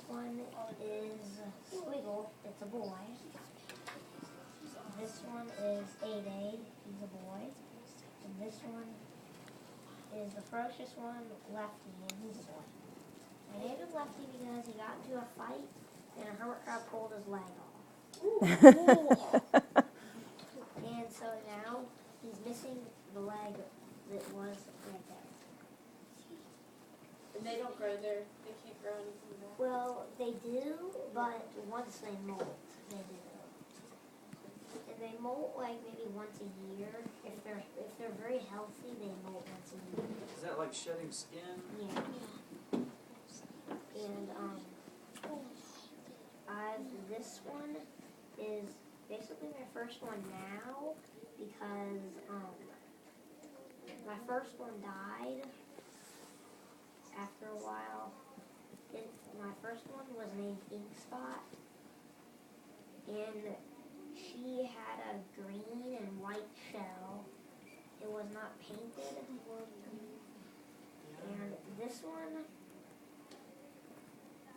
one is Squiggle. It's a boy. This one is 8A. He's a boy. And this one is the ferocious one, Lefty, and he's a boy. I named him Lefty because he got into a fight and a hermit crab pulled his leg off. And so now he's missing the leg that was right there. And they don't grow there. They can't grow anything there. Well, they do, but once they molt, they do. And they molt like maybe once a year. If they're very healthy, they molt once a year. Is that like shedding skin? Yeah. And this one is basically my first one now because my first one died after a while. My first one was named Ink Spot, and she had a green and white shell. It was not painted. And this one,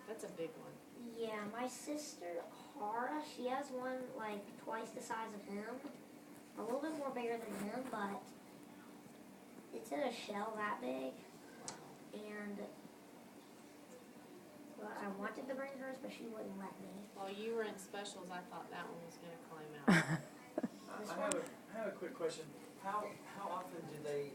That's a big one. yeah, my sister Hara, she has one like twice the size of him. A little bit more bigger than him, but it's in a shell that big. And well, I wanted to bring hers, but she wouldn't let me. While you were in specials, I thought that one was going to climb out. I have a quick question. How often do they,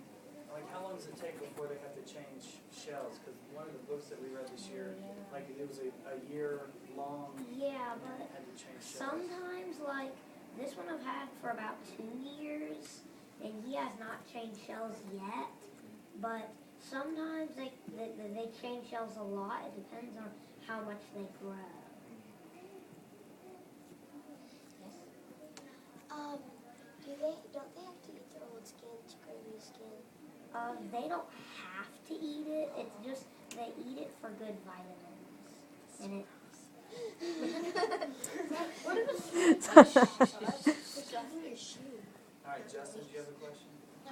like, how long does it take before they have to change shells? Because one of the books that we read this year, like, it was a year long. Yeah, and but had to change shells. sometimes, like, this one I've had for about 2 years, and he has not changed shells yet. But sometimes they change shells a lot. It depends on how much they grow. Don't they have to eat their old skin to grow new skin? They don't have to eat it. It's just they eat it for good vitamins. And it. What is Your shoe. All right, Justin, do you have a question? No.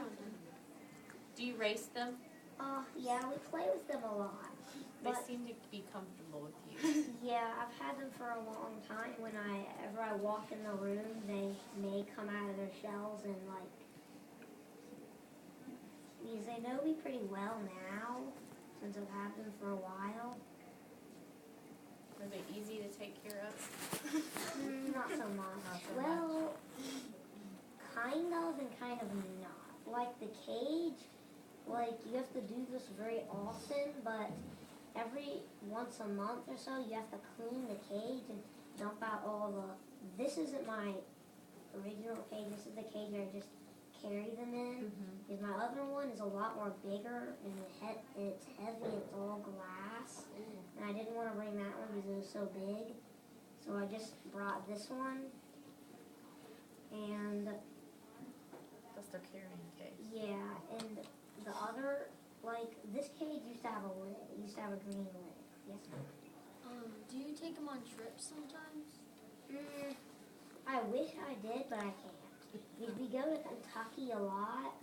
Do you race them? Yeah, we play with them a lot. They But seem to be comfortable with you. yeah, I've had them for a long time. Whenever I walk in the room, they may come out of their shells and like, because they know me pretty well now, since I've had them for a while. Are they easy to take care of? Not so much. Not so Well, kind of and kind of not. Like the cage, like you have to do this very often, but every once a month or so, you have to clean the cage and dump out all the. This isn't my original cage. This is the cage I just carry them in. Because my other one is a lot more bigger and it's heavy. It's all glass, and I didn't want to bring that one because it was so big. So I just brought this one, and That's their carrying case. yeah, and the other. Like, this cage used to have a lid. It used to have a green lid. Yes, ma'am. Do you take them on trips sometimes? I wish I did, but I can't. We go to Kentucky a lot,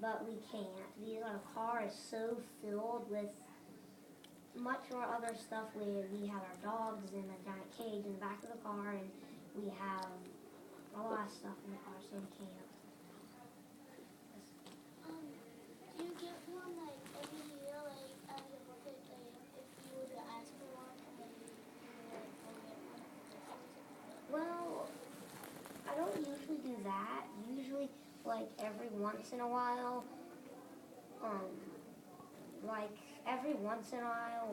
but we can't because our car is so filled with much more other stuff. We have our dogs in a giant cage in the back of the car, and we have a lot of stuff in the car, so we can't. Do you get one like every year, like as a bucket, like if you were to ask for one, and then you would go get one? Well, I don't usually do that. Usually, like every once in a while,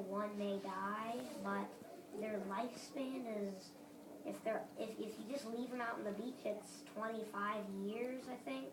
one may die, but their lifespan is, if you just leave them out on the beach, it's 25 years, I think.